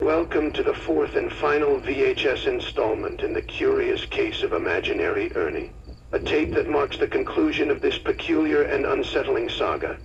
Welcome to the fourth and final VHS installment in the curious case of Imaginary Ernie, a tape that marks the conclusion of this peculiar and unsettling saga.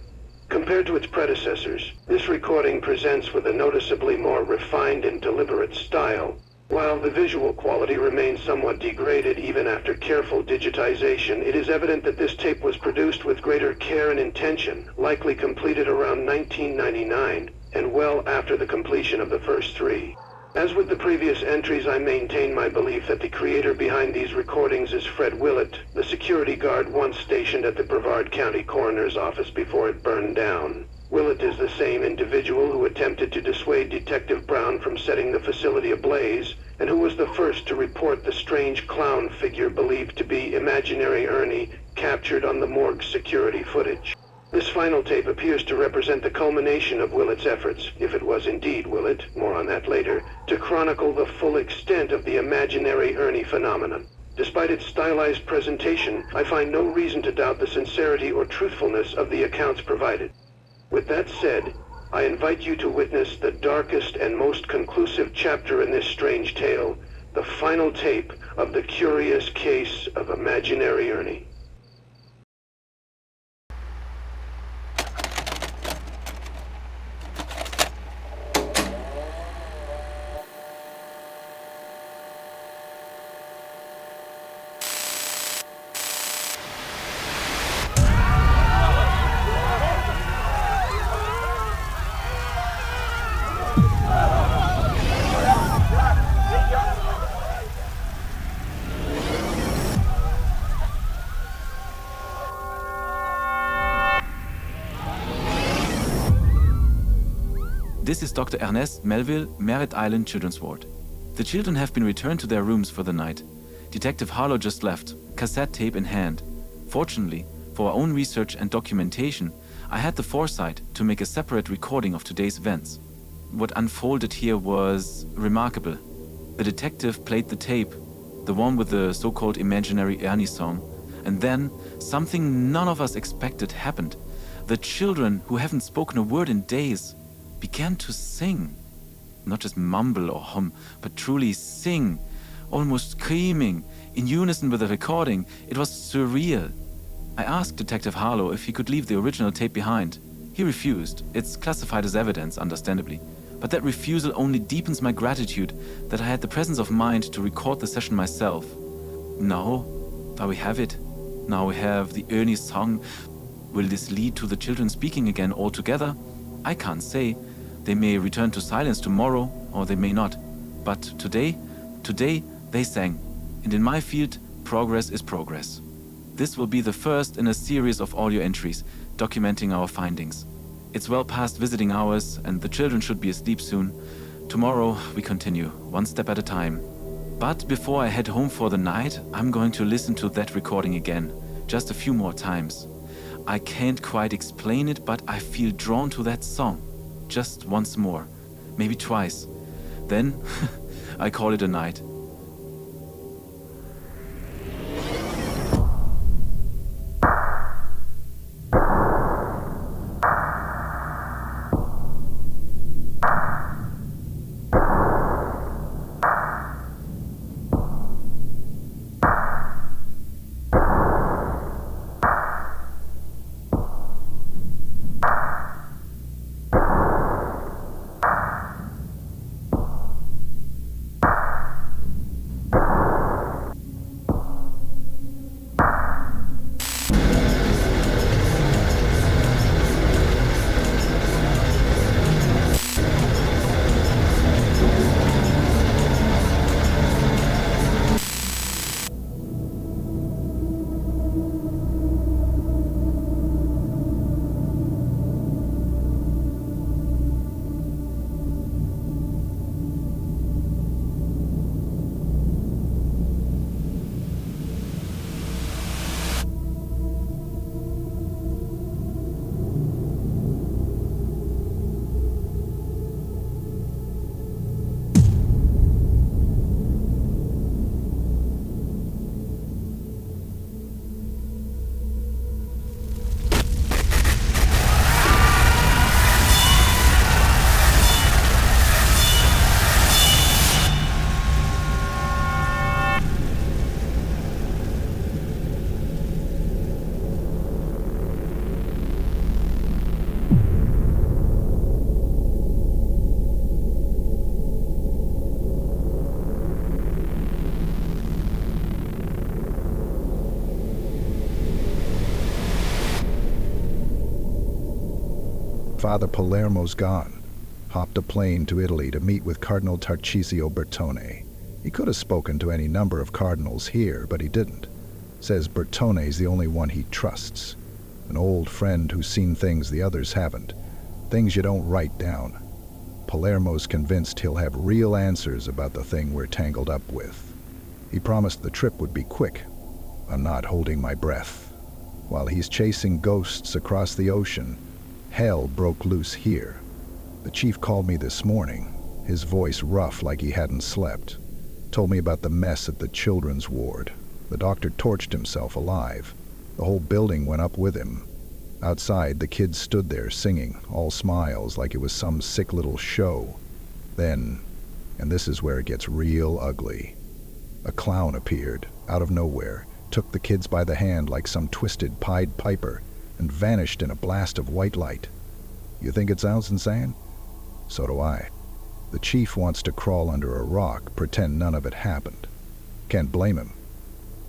Compared to its predecessors, this recording presents with a noticeably more refined and deliberate style. While the visual quality remains somewhat degraded even after careful digitization, it is evident that this tape was produced with greater care and intention, likely completed around 1999, and well after the completion of the first three. As with the previous entries, I maintain my belief that the creator behind these recordings is Fred Willett, the security guard once stationed at the Brevard County Coroner's office before it burned down. Willett is the same individual who attempted to dissuade Detective Brown from setting the facility ablaze, and who was the first to report the strange clown figure believed to be Imaginary Ernie captured on the morgue's security footage. This final tape appears to represent the culmination of Willett's efforts, if it was indeed Willett, more on that later, to chronicle the full extent of the Imaginary Ernie phenomenon. Despite its stylized presentation, I find no reason to doubt the sincerity or truthfulness of the accounts provided. With that said, I invite you to witness the darkest and most conclusive chapter in this strange tale, the final tape of the curious case of Imaginary Ernie. This is Dr. Ernest Melville, Merritt Island Children's Ward. The children have been returned to their rooms for the night. Detective Harlow just left, cassette tape in hand. Fortunately, for our own research and documentation, I had the foresight to make a separate recording of today's events. What unfolded here was remarkable. The detective played the tape, the one with the so-called Imaginary Ernie song, and then something none of us expected happened. The children, who haven't spoken a word in days, began to sing. Not just mumble or hum, but truly sing, almost screaming, in unison with the recording. It was surreal. I asked Detective Harlow if he could leave the original tape behind. He refused. It's classified as evidence, understandably. But that refusal only deepens my gratitude that I had the presence of mind to record the session myself. Now we have it. Now we have the Ernie song. Will this lead to the children speaking again altogether? I can't say. They may return to silence tomorrow, or they may not. But today they sang. And in my field, progress is progress. This will be the first in a series of audio entries documenting our findings. It's well past visiting hours, and the children should be asleep soon. Tomorrow we continue, one step at a time. But before I head home for the night, I'm going to listen to that recording again, just a few more times. I can't quite explain it, but I feel drawn to that song. Just once more, maybe twice. Then I call it a night. Father Palermo's gone. Hopped a plane to Italy to meet with Cardinal Tarcisio Bertone. He could have spoken to any number of cardinals here, but he didn't. Says Bertone's the only one he trusts. An old friend who's seen things the others haven't. Things you don't write down. Palermo's convinced he'll have real answers about the thing we're tangled up with. He promised the trip would be quick. I'm not holding my breath. While he's chasing ghosts across the ocean, hell broke loose here. The chief called me this morning, his voice rough like he hadn't slept. Told me about the mess at the children's ward. The doctor torched himself alive. The whole building went up with him. Outside, the kids stood there singing, all smiles like it was some sick little show. Then, and this is where it gets real ugly, a clown appeared, out of nowhere, took the kids by the hand like some twisted Pied Piper, and vanished in a blast of white light. You think it sounds insane? So do I. The chief wants to crawl under a rock, pretend none of it happened. Can't blame him.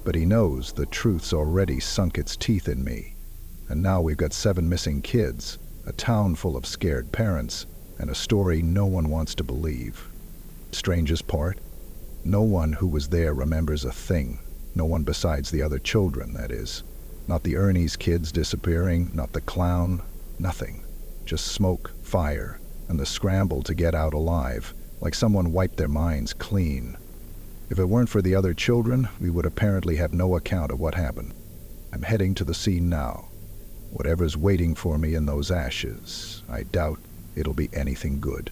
But he knows the truth's already sunk its teeth in me. And now we've got 7 missing kids, a town full of scared parents, and a story no one wants to believe. Strangest part? No one who was there remembers a thing. No one besides the other children, that is. Not the Ernie's kids disappearing, not the clown, nothing. Just smoke, fire, and the scramble to get out alive, like someone wiped their minds clean. If it weren't for the other children, we would apparently have no account of what happened. I'm heading to the scene now. Whatever's waiting for me in those ashes, I doubt it'll be anything good.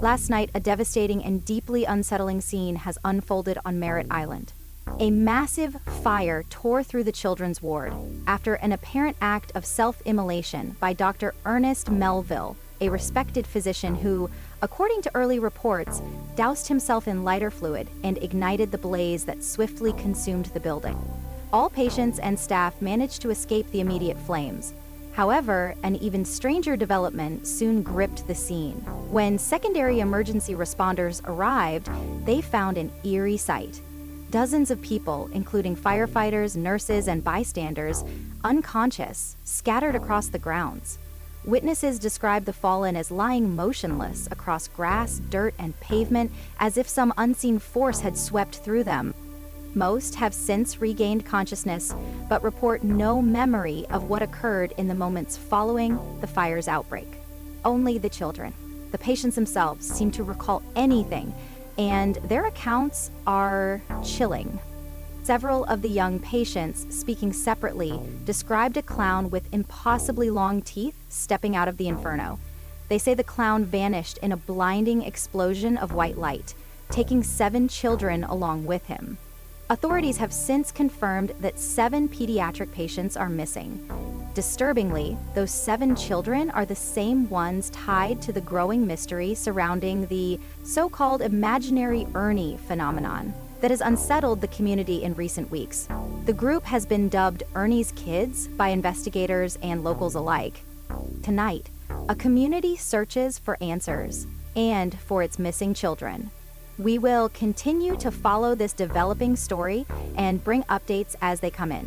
Last night, a devastating and deeply unsettling scene has unfolded on Merritt Island. A massive fire tore through the children's ward after an apparent act of self-immolation by Dr. Ernest Melville, a respected physician who, according to early reports, doused himself in lighter fluid and ignited the blaze that swiftly consumed the building. All patients and staff managed to escape the immediate flames. However, an even stranger development soon gripped the scene. When secondary emergency responders arrived, they found an eerie sight. Dozens of people, including firefighters, nurses, and bystanders, unconscious, scattered across the grounds. Witnesses described the fallen as lying motionless across grass, dirt, and pavement, as if some unseen force had swept through them. Most have since regained consciousness, but report no memory of what occurred in the moments following the fire's outbreak. Only the children, the patients themselves, seem to recall anything, and their accounts are chilling. Several of the young patients, speaking separately, described a clown with impossibly long teeth stepping out of the inferno. They say the clown vanished in a blinding explosion of white light, taking 7 children along with him. Authorities have since confirmed that 7 pediatric patients are missing. Disturbingly, those 7 children are the same ones tied to the growing mystery surrounding the so-called Imaginary Ernie phenomenon that has unsettled the community in recent weeks. The group has been dubbed Ernie's Kids by investigators and locals alike. Tonight, a community searches for answers and for its missing children. We will continue to follow this developing story and bring updates as they come in.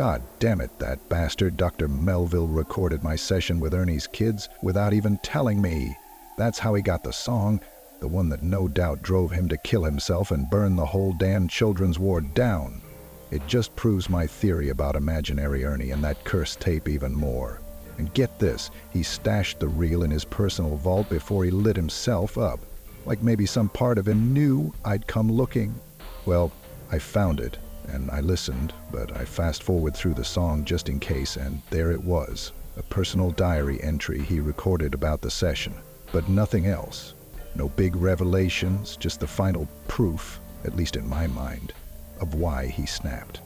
God damn it, that bastard Dr. Melville recorded my session with Ernie's kids without even telling me. That's how he got the song, the one that no doubt drove him to kill himself and burn the whole damn children's ward down. It just proves my theory about Imaginary Ernie and that cursed tape even more. And get this, he stashed the reel in his personal vault before he lit himself up, like maybe some part of him knew I'd come looking. Well, I found it, and I listened, but I fast-forward through the song just in case, and there it was, a personal diary entry he recorded about the session, but nothing else. No big revelations, just the final proof, at least in my mind, of why he snapped.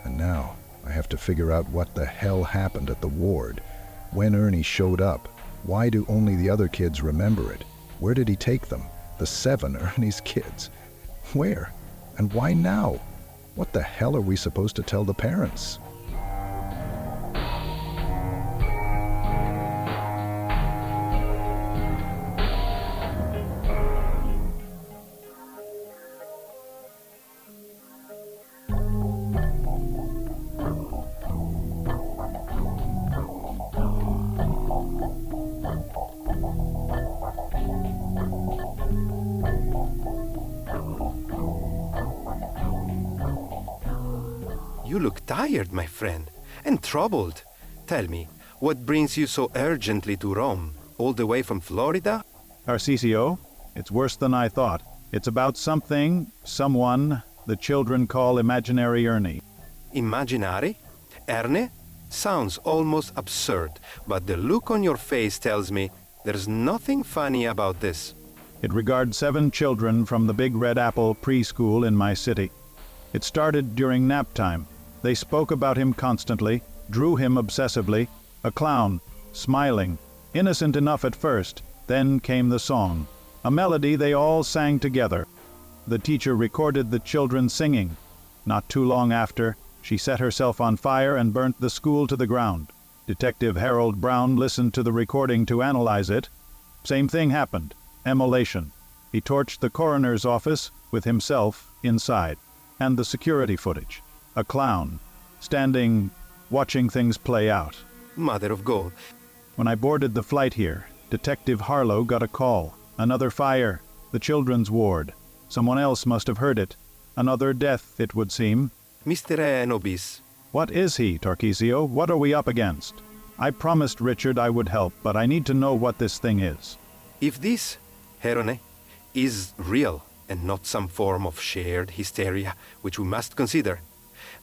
And now I have to figure out what the hell happened at the ward. When Ernie showed up, why do only the other kids remember it? Where did he take them? The 7 Ernie's kids. Where? And why now? What the hell are we supposed to tell the parents? You look tired, my friend, and troubled. Tell me, what brings you so urgently to Rome, all the way from Florida? Tarcisio, it's worse than I thought. It's about someone the children call Imaginary Ernie. Imaginary? Ernie? Sounds almost absurd, but the look on your face tells me there's nothing funny about this. It regards 7 children from the Big Red Apple preschool in my city. It started during nap time. They spoke about him constantly, drew him obsessively, a clown, smiling, innocent enough at first, then came the song, a melody they all sang together. The teacher recorded the children singing. Not too long after, she set herself on fire and burnt the school to the ground. Detective Harold Brown listened to the recording to analyze it. Same thing happened, immolation. He torched the coroner's office with himself inside. And the security footage. A clown, standing, watching things play out. Mother of God. When I boarded the flight here, Detective Harlow got a call. Another fire, the children's ward. Someone else must have heard it. Another death, it would seem. Mr. Nobis. What is he, Tarcisio? What are we up against? I promised Richard I would help, but I need to know what this thing is. If this, Herone, is real, and not some form of shared hysteria, which we must consider,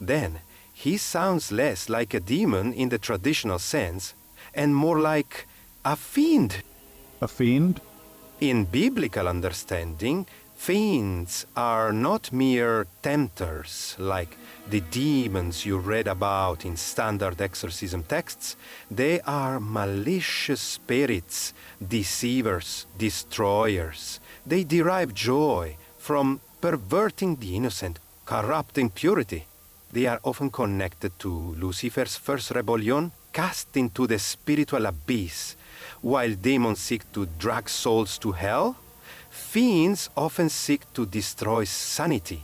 then he sounds less like a demon in the traditional sense, and more like a fiend. A fiend? In biblical understanding, fiends are not mere tempters, like the demons you read about in standard exorcism texts. They are malicious spirits, deceivers, destroyers. They derive joy from perverting the innocent, corrupting purity. They are often connected to Lucifer's first rebellion, cast into the spiritual abyss. While demons seek to drag souls to hell, fiends often seek to destroy sanity,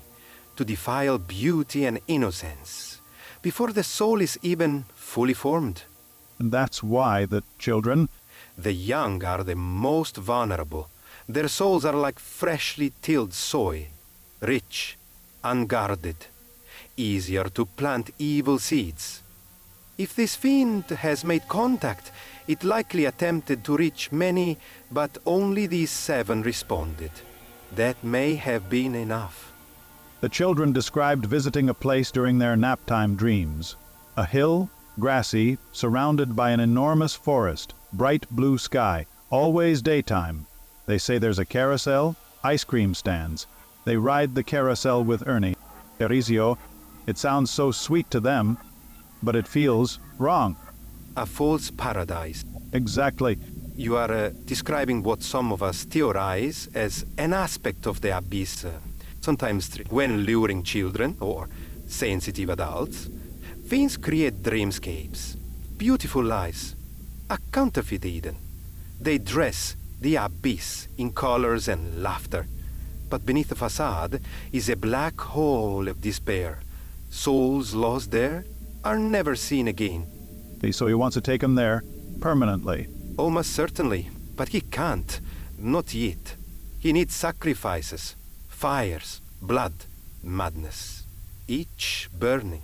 to defile beauty and innocence, before the soul is even fully formed. And that's why the children... The young are the most vulnerable. Their souls are like freshly tilled soil, rich, unguarded, easier to plant evil seeds. If this fiend has made contact, it likely attempted to reach many, but only these 7 responded. That may have been enough. The children described visiting a place during their naptime dreams. A hill, grassy, surrounded by an enormous forest, bright blue sky, always daytime. They say there's a carousel, ice cream stands. They ride the carousel with Ernie. Tarcisio, it sounds so sweet to them, but it feels wrong. A false paradise. Exactly. You are describing what some of us theorize as an aspect of the abyss, sometimes when luring children or sensitive adults. Fiends create dreamscapes, beautiful lives, a counterfeit Eden. They dress the abyss in colors and laughter, but beneath the facade is a black hole of despair. Souls lost there, are never seen again. So he wants to take him there, permanently. Almost certainly, but he can't. Not yet. He needs sacrifices, fires, blood, madness. Each burning,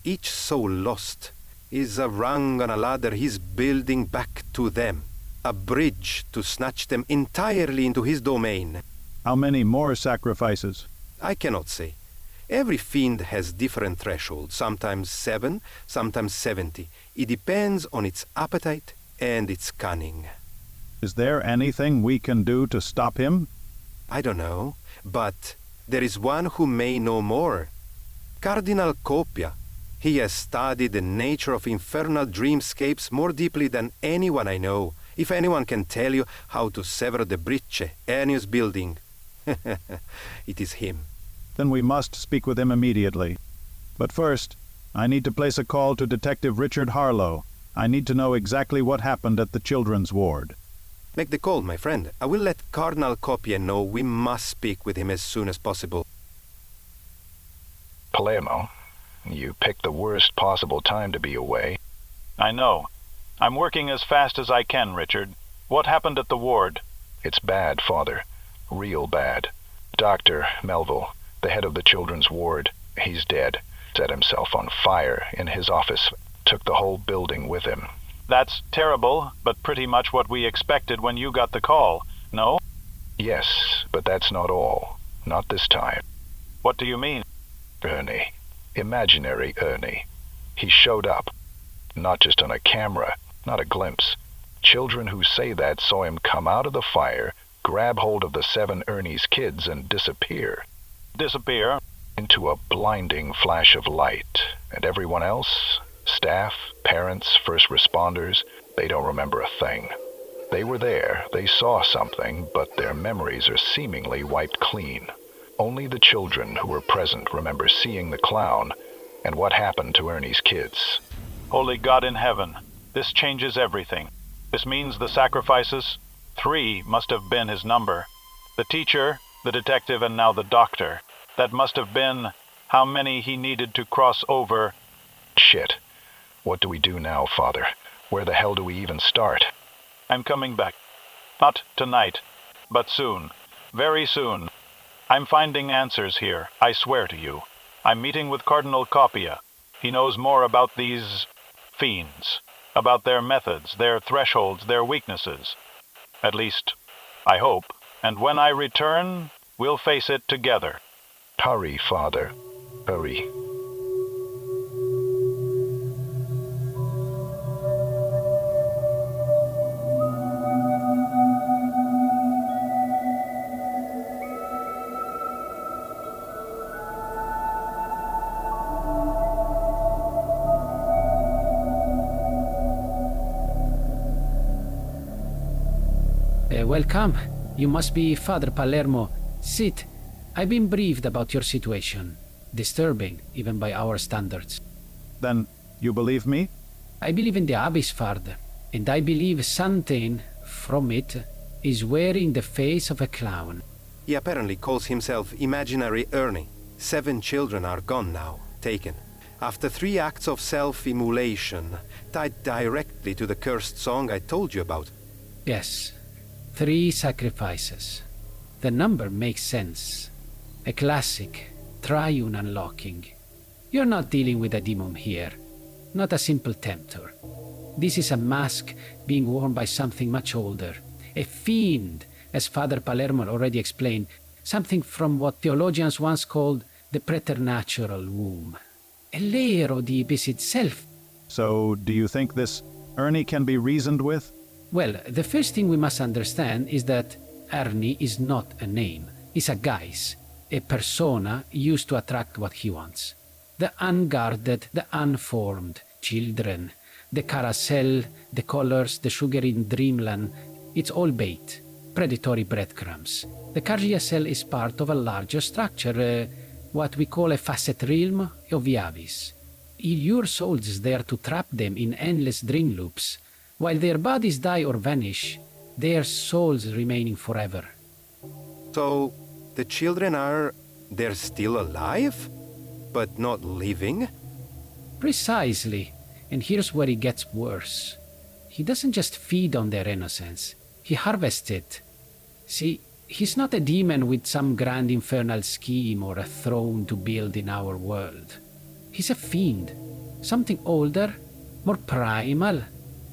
each soul lost, is a rung on a ladder he's building back to them. A bridge to snatch them entirely into his domain. How many more sacrifices? I cannot say. Every fiend has different thresholds, sometimes 7, sometimes 70. It depends on its appetite and its cunning. Is there anything we can do to stop him? I don't know, but there is one who may know more. Cardinal Copia. He has studied the nature of infernal dreamscapes more deeply than anyone I know. If anyone can tell you how to sever the bridge Ernie's building, it is him. Then we must speak with him immediately. But first, I need to place a call to Detective Richard Harlow. I need to know exactly what happened at the children's ward. Make the call, my friend. I will let Cardinal Copia know we must speak with him as soon as possible. Palermo, you picked the worst possible time to be away. I know. I'm working as fast as I can, Richard. What happened at the ward? It's bad, Father. Real bad. Dr. Melville, the head of the children's ward, he's dead. Set himself on fire in his office. Took the whole building with him. That's terrible, but pretty much what we expected when you got the call, no? Yes, but that's not all. Not this time. What do you mean? Ernie. Imaginary Ernie. He showed up. Not just on a camera, not a glimpse. Children who say that saw him come out of the fire, grab hold of the 7 Ernie's kids, and disappear. Disappear? Into a blinding flash of light. And everyone else, staff, parents, first responders, they don't remember a thing. They were there, they saw something, but their memories are seemingly wiped clean. Only the children who were present remember seeing the clown and what happened to Ernie's kids. Holy God in heaven, this changes everything. This means the sacrifices? 3 must have been his number. The teacher, the detective, and now the doctor. That must have been how many he needed to cross over. Shit. What do we do now, Father? Where the hell do we even start? I'm coming back. Not tonight, but soon. Very soon. I'm finding answers here, I swear to you. I'm meeting with Cardinal Copia. He knows more about these fiends, about their methods, their thresholds, their weaknesses. At least, I hope. And when I return, we'll face it together. Hurry, Father. Hurry. Welcome. You must be Father Palermo. Sit. I've been briefed about your situation. Disturbing, even by our standards. Then, you believe me? I believe in the abyss, Father. And I believe something from it is wearing the face of a clown. He apparently calls himself Imaginary Ernie. 7 children are gone now, taken. After 3 acts of self-immolation, tied directly to the cursed song I told you about. Yes. 3 sacrifices. The number makes sense. A classic, triune unlocking. You're not dealing with a demon here. Not a simple tempter. This is a mask being worn by something much older. A fiend, as Father Palermo already explained. Something from what theologians once called the preternatural womb. A layer of the abyss itself. So, do you think this Ernie can be reasoned with? Well, the first thing we must understand is that Ernie is not a name. It's a guise, a persona used to attract what he wants. The unguarded, the unformed, children, the carousel, the colors, the sugar in dreamland, it's all bait, predatory breadcrumbs. The carousel is part of a larger structure, what we call a facet realm of the abyss. Your souls is there to trap them in endless dream loops. While their bodies die or vanish, their souls remaining forever. So, the children they're still alive? But not living? Precisely. And here's where it gets worse. He doesn't just feed on their innocence, he harvests it. See, he's not a demon with some grand infernal scheme or a throne to build in our world. He's a fiend. Something older, more primal.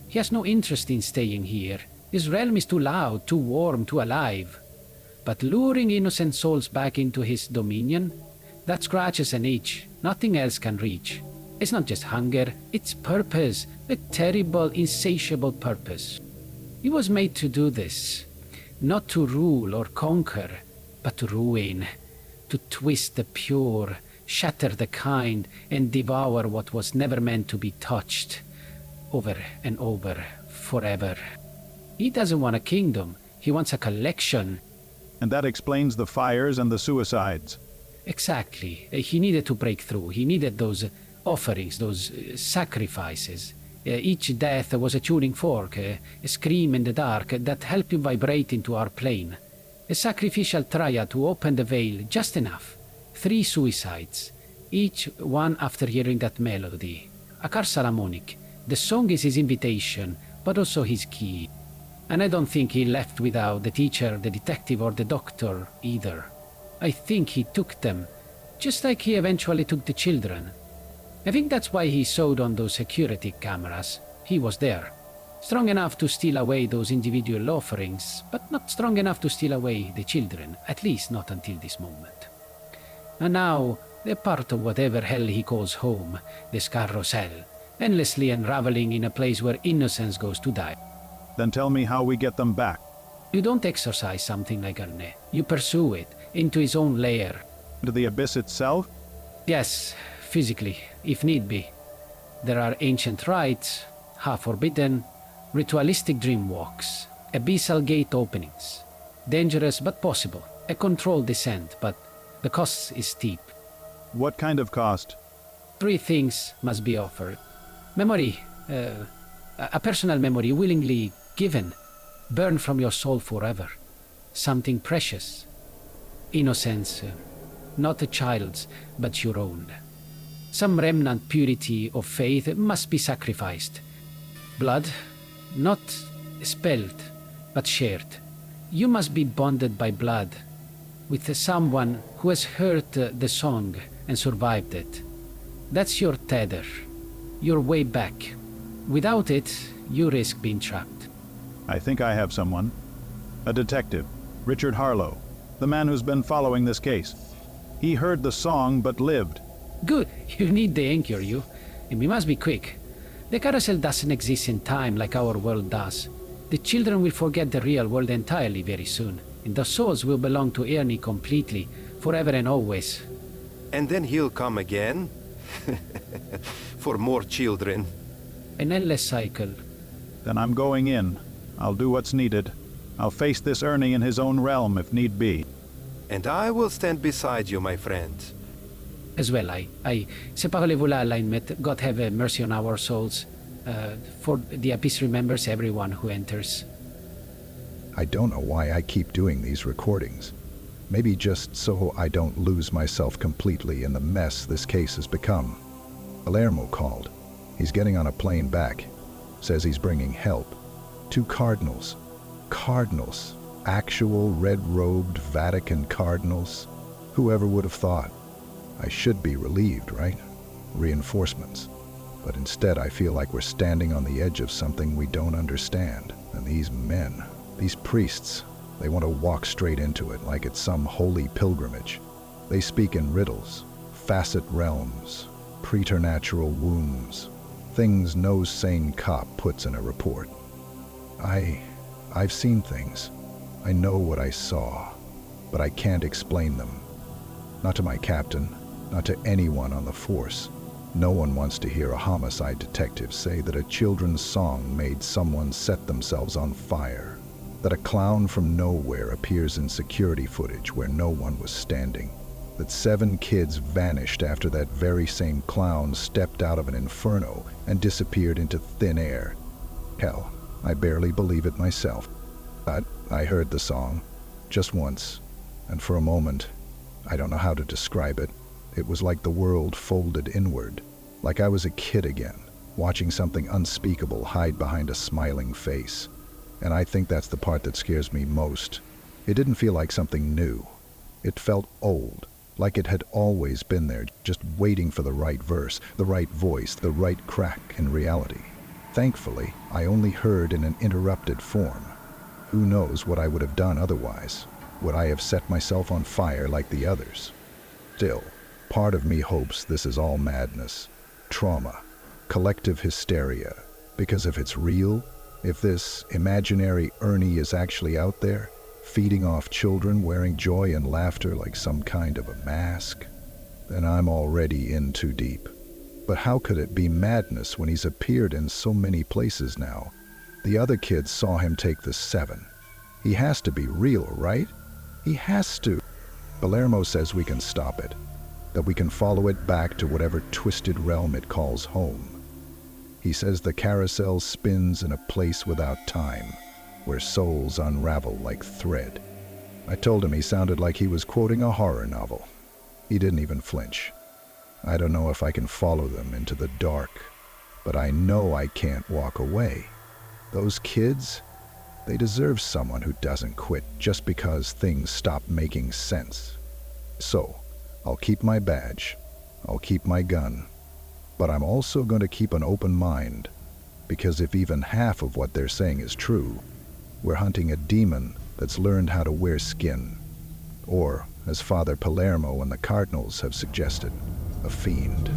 He has no interest in staying here. His realm is too loud, too warm, too alive. But luring innocent souls back into his dominion, that scratches an itch nothing else can reach. It's not just hunger, it's purpose, a terrible, insatiable purpose. He was made to do this, not to rule or conquer, but to ruin, to twist the pure, shatter the kind, and devour what was never meant to be touched, over and over, forever. He doesn't want a kingdom, he wants a collection. And that explains the fires and the suicides. Exactly. He needed to break through. He needed those offerings, those sacrifices. Each death was a tuning fork, a scream in the dark that helped him vibrate into our plane. A sacrificial triad to open the veil just enough. 3 suicides, each one after hearing that melody. A carsalamonic. The song is his invitation, but also his key. And I don't think he left without the teacher, the detective, or the doctor either. I think he took them, just like he eventually took the children. I think that's why he sewed on those security cameras. He was there. Strong enough to steal away those individual offerings, but not strong enough to steal away the children, at least not until this moment. And now, they're part of whatever hell he calls home, this carousel, endlessly unraveling in a place where innocence goes to die. Then tell me how we get them back. You don't exercise something like Ernie. You pursue it, into his own lair. To the abyss itself? Yes, physically, if need be. There are ancient rites, half forbidden, ritualistic dream walks, abyssal gate openings. Dangerous but possible. A controlled descent, but the cost is steep. What kind of cost? 3 things must be offered. Memory, a personal memory willingly given, burned from your soul forever. Something precious. Innocence, not a child's, but your own. Some remnant purity of faith must be sacrificed. Blood, not spilled, but shared. You must be bonded by blood with someone who has heard the song and survived it. That's your tether, your way back. Without it, you risk being trapped. I think I have someone. A detective, Richard Harlow, the man who's been following this case. He heard the song but lived. Good, you need the anchor, you. And we must be quick. The carousel doesn't exist in time like our world does. The children will forget the real world entirely very soon, and the souls will belong to Ernie completely, forever and always. And then he'll come again? For more children. An endless cycle. Then I'm going in. I'll do what's needed. I'll face this Ernie in his own realm if need be. And I will stand beside you, my friend. As well, se parlez-vous-là alignment, God have mercy on our souls. For the abyss remembers everyone who enters. I don't know why I keep doing these recordings. Maybe just so I don't lose myself completely in the mess this case has become. Palermo called. He's getting on a plane back. Says he's bringing help. 2 cardinals. Cardinals. Actual red-robed Vatican cardinals. Whoever would have thought? I should be relieved, right? Reinforcements. But instead I feel like we're standing on the edge of something we don't understand. And these men, these priests, they want to walk straight into it like it's some holy pilgrimage. They speak in riddles, facet realms, preternatural wombs, things no sane cop puts in a report. I've seen things. I know what I saw, but I can't explain them. Not to my captain, not to anyone on the force. No one wants to hear a homicide detective say that a children's song made someone set themselves on fire, that a clown from nowhere appears in security footage where no one was standing, that 7 kids vanished after that very same clown stepped out of an inferno and disappeared into thin air. Hell, I barely believe it myself. But I heard the song, just once, and for a moment, I don't know how to describe it. It was like the world folded inward. Like I was a kid again, watching something unspeakable hide behind a smiling face. And I think that's the part that scares me most. It didn't feel like something new. It felt old, like it had always been there, just waiting for the right verse, the right voice, the right crack in reality. Thankfully, I only heard in an interrupted form. Who knows what I would have done otherwise? Would I have set myself on fire like the others? Still, part of me hopes this is all madness, trauma, collective hysteria, because if it's real, if this imaginary Ernie is actually out there, feeding off children wearing joy and laughter like some kind of a mask, then I'm already in too deep. But how could it be madness when he's appeared in so many places now? The other kids saw him take the 7. He has to be real, right? He has to. Palermo says we can stop it, that we can follow it back to whatever twisted realm it calls home. He says the carousel spins in a place without time, where souls unravel like thread. I told him he sounded like he was quoting a horror novel. He didn't even flinch. I don't know if I can follow them into the dark, but I know I can't walk away. Those kids, they deserve someone who doesn't quit just because things stop making sense. So, I'll keep my badge, I'll keep my gun, but I'm also going to keep an open mind, because if even half of what they're saying is true, we're hunting a demon that's learned how to wear skin. Or, as Father Palermo and the Cardinals have suggested, a fiend.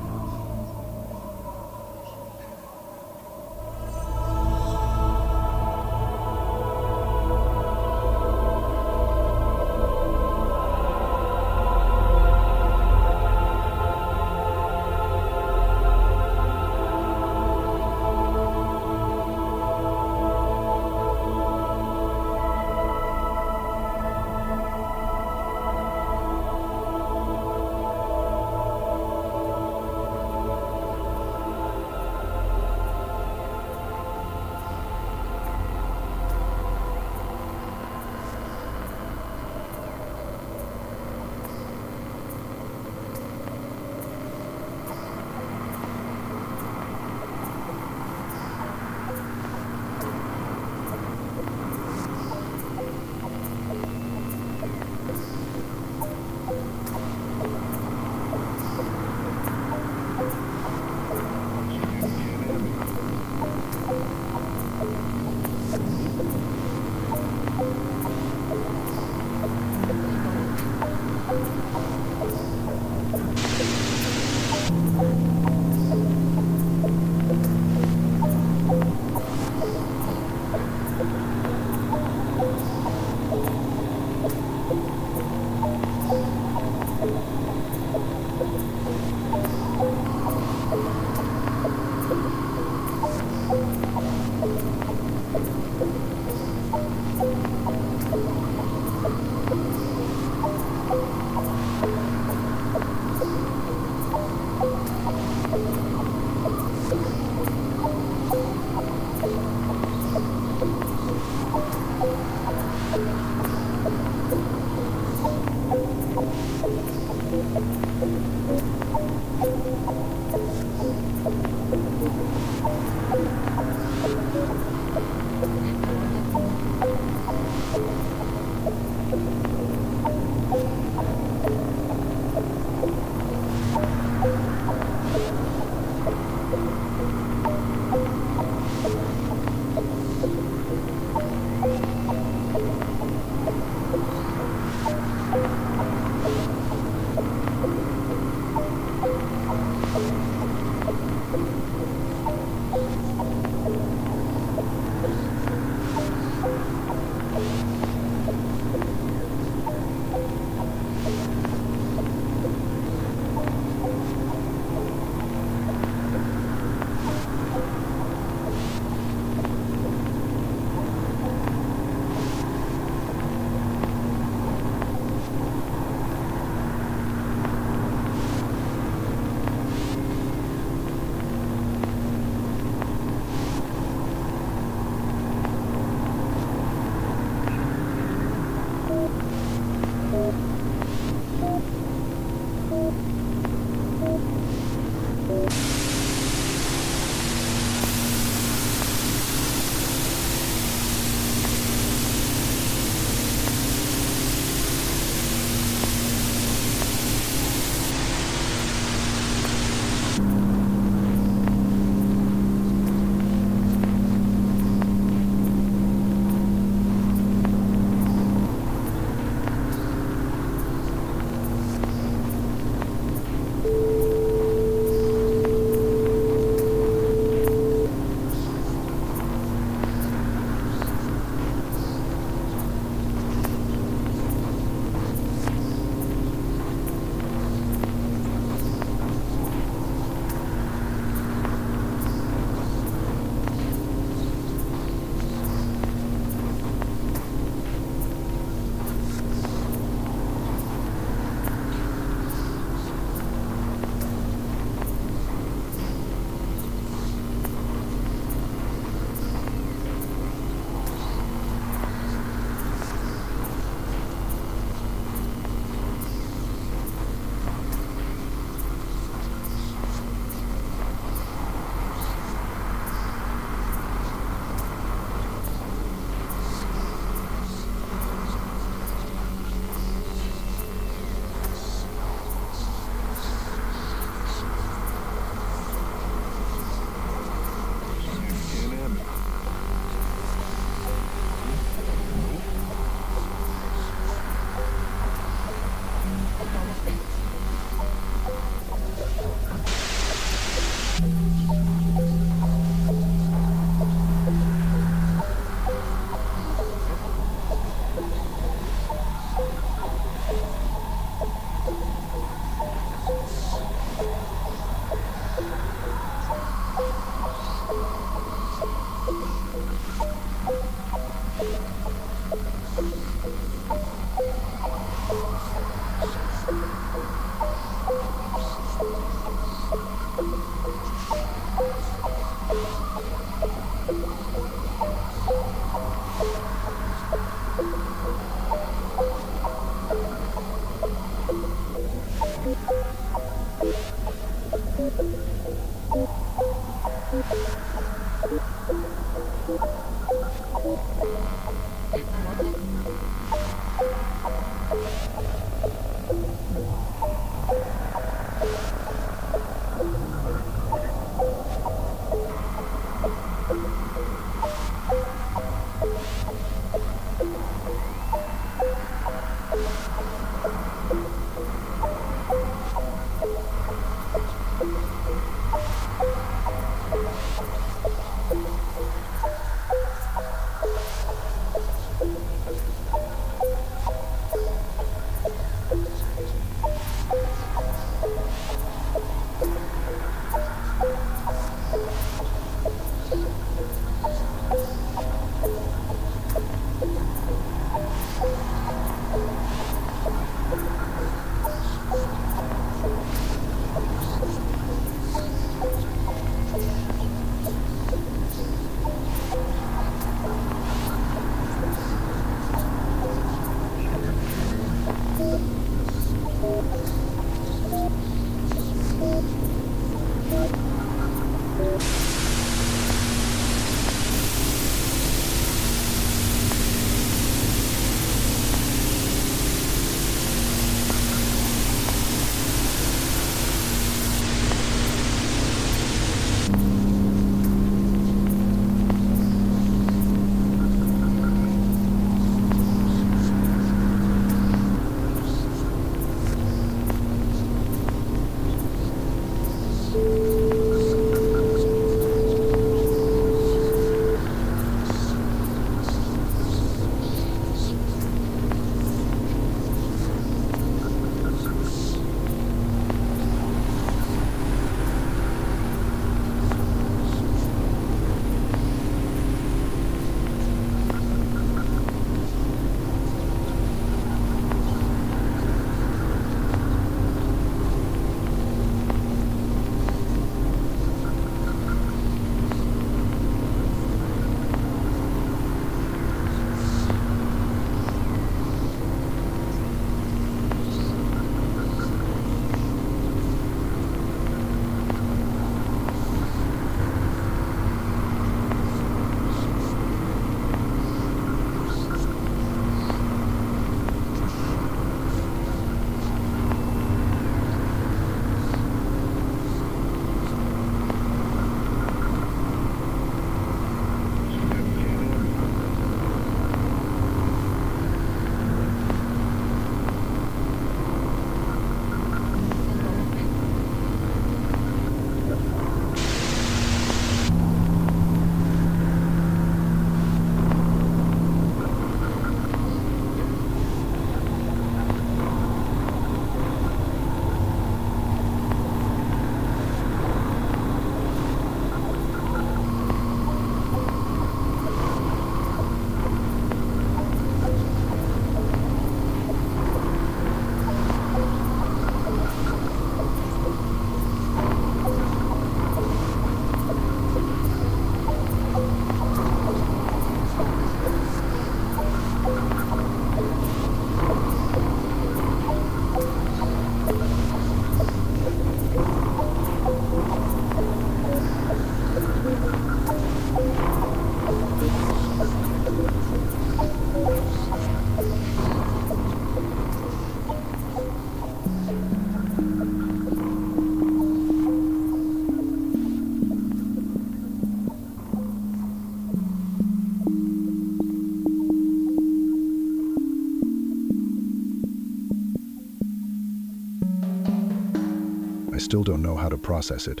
I still don't know how to process it.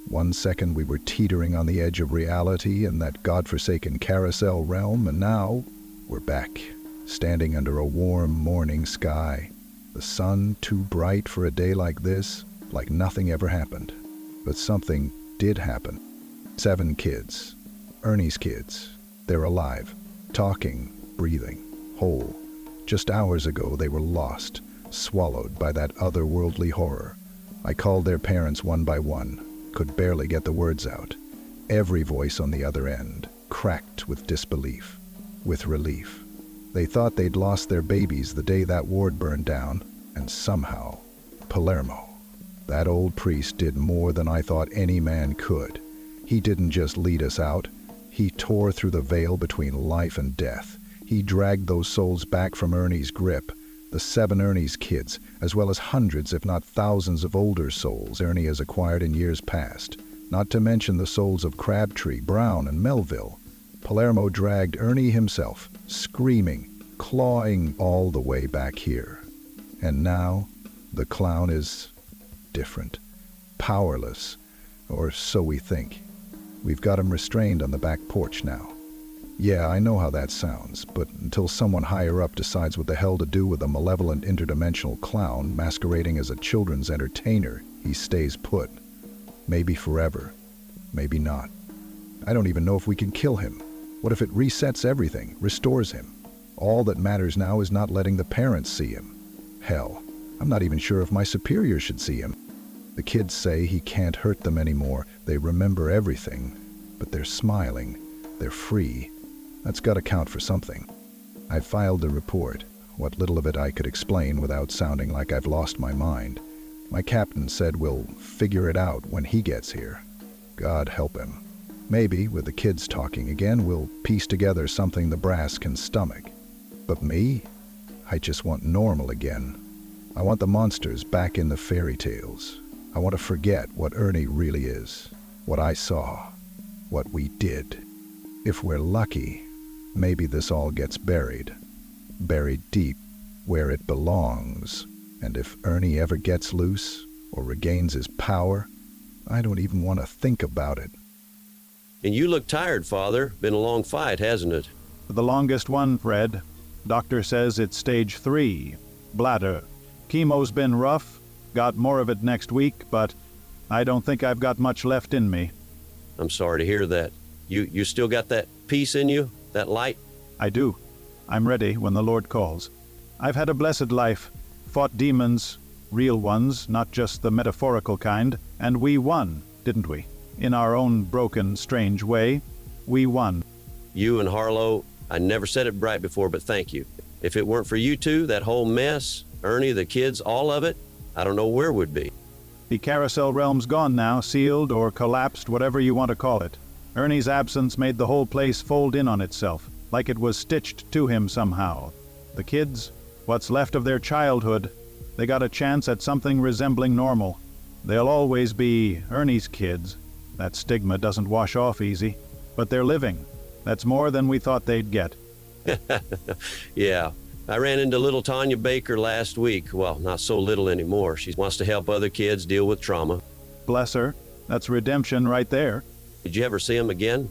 One second we were teetering on the edge of reality in that godforsaken carousel realm, and now we're back, standing under a warm morning sky. The sun too bright for a day like this, like nothing ever happened. But something did happen. 7 kids. Ernie's kids. They're alive. Talking, breathing, whole. Just hours ago they were lost, swallowed by that otherworldly horror. I called their parents one by one, could barely get the words out. Every voice on the other end, cracked with disbelief, with relief. They thought they'd lost their babies the day that ward burned down, and somehow, Palermo, that old priest, did more than I thought any man could. He didn't just lead us out, he tore through the veil between life and death. He dragged those souls back from Ernie's grip, the 7 Ernie's kids, as well as hundreds if not thousands of older souls Ernie has acquired in years past, not to mention the souls of Crabtree, Brown, and Melville. Palermo dragged Ernie himself, screaming, clawing all the way back here. And now, the clown is different, powerless, or so we think. We've got him restrained on the back porch now. Yeah, I know how that sounds, but until someone higher up decides what the hell to do with a malevolent interdimensional clown masquerading as a children's entertainer, he stays put. Maybe forever. Maybe not. I don't even know if we can kill him. What if it resets everything, restores him? All that matters now is not letting the parents see him. Hell, I'm not even sure if my superior should see him. The kids say he can't hurt them anymore. They remember everything, but they're smiling. They're free. That's got to count for something. I filed the report, what little of it I could explain without sounding like I've lost my mind. My captain said we'll figure it out when he gets here. God help him. Maybe, with the kids talking again, we'll piece together something the brass can stomach. But me? I just want normal again. I want the monsters back in the fairy tales. I want to forget what Ernie really is, what I saw, what we did. If we're lucky, maybe this all gets buried deep where it belongs. And if Ernie ever gets loose or regains his power, I don't even want to think about it. And you look tired, Father. Been a long fight, hasn't it? The longest one, Fred. Doctor says it's stage 3, bladder. Chemo's been rough, got more of it next week, but I don't think I've got much left in me. I'm sorry to hear that. You still got that peace in you? That light? I do. I'm ready when the Lord calls. I've had a blessed life, fought demons, real ones, not just the metaphorical kind, and we won, didn't we? In our own broken, strange way, we won. You and Harlow, I never said it right before, but thank you. If it weren't for you two, that whole mess, Ernie, the kids, all of it, I don't know where we'd be. The carousel realm's gone now, sealed or collapsed, whatever you want to call it. Ernie's absence made the whole place fold in on itself, like it was stitched to him somehow. The kids, what's left of their childhood, they got a chance at something resembling normal. They'll always be Ernie's kids. That stigma doesn't wash off easy. But they're living. That's more than we thought they'd get. Yeah. I ran into little Tanya Baker last week. Well, not so little anymore. She wants to help other kids deal with trauma. Bless her. That's redemption right there. Did you ever see him again?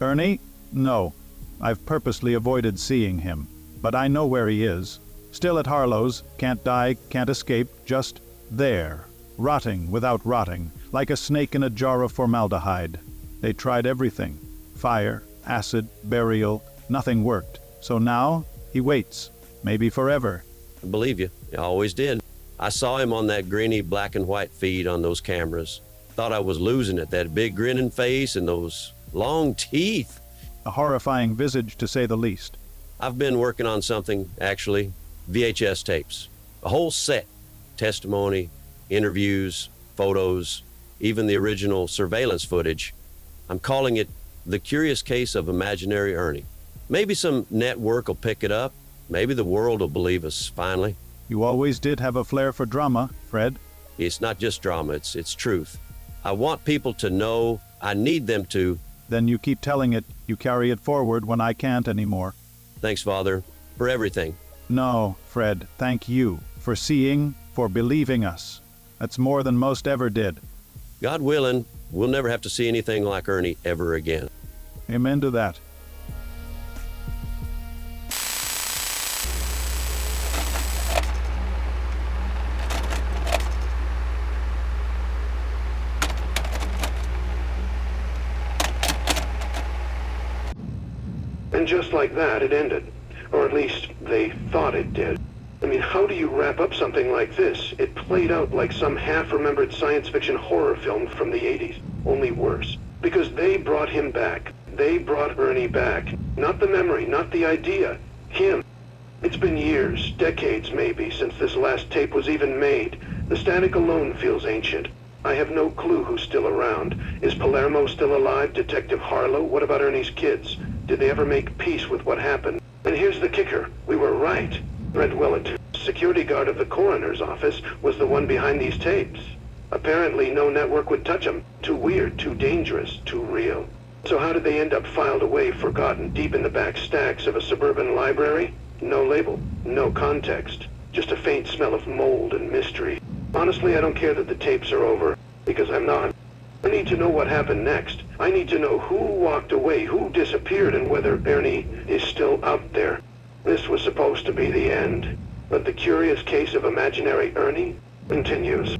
Ernie? No. I've purposely avoided seeing him. But I know where he is. Still at Harlow's. Can't die, can't escape. Just there. Rotting without rotting. Like a snake in a jar of formaldehyde. They tried everything. Fire, acid, burial. Nothing worked. So now, he waits. Maybe forever. I believe you. I always did. I saw him on that grainy black and white feed on those cameras. Thought I was losing it. That big grinning face and those long teeth. A horrifying visage, to say the least. I've been working on something, actually. VHS tapes. A whole set. Testimony, interviews, photos, even the original surveillance footage. I'm calling it The Curious Case of Imaginary Ernie. Maybe some network will pick it up. Maybe the world will believe us, finally. You always did have a flair for drama, Fred. It's not just drama, it's truth. I want people to know. I need them to. Then you keep telling it. You carry it forward when I can't anymore. Thanks, Father, for everything. No, Fred, thank you. For seeing, for believing us. That's more than most ever did. God willing, we'll never have to see anything like Ernie ever again. Amen to that. And just like that, it ended. Or at least, they thought it did. I mean, how do you wrap up something like this? It played out like some half-remembered science fiction horror film from the 80s, only worse. Because they brought him back. They brought Ernie back. Not the memory, not the idea. Him. It's been years, decades maybe, since this last tape was even made. The static alone feels ancient. I have no clue who's still around. Is Palermo still alive? Detective Harlow? What about Ernie's kids? Did they ever make peace with what happened? And here's the kicker. We were right. Red Willett, security guard of the coroner's office, was the one behind these tapes. Apparently no network would touch them. Too weird, too dangerous, too real. So how did they end up filed away, forgotten, deep in the back stacks of a suburban library? No label, no context. Just a faint smell of mold and mystery. Honestly, I don't care that the tapes are over, because I'm not. I need to know what happened next. I need to know who walked away, who disappeared, and whether Ernie is still out there. This was supposed to be the end, but the curious case of Imaginary Ernie continues.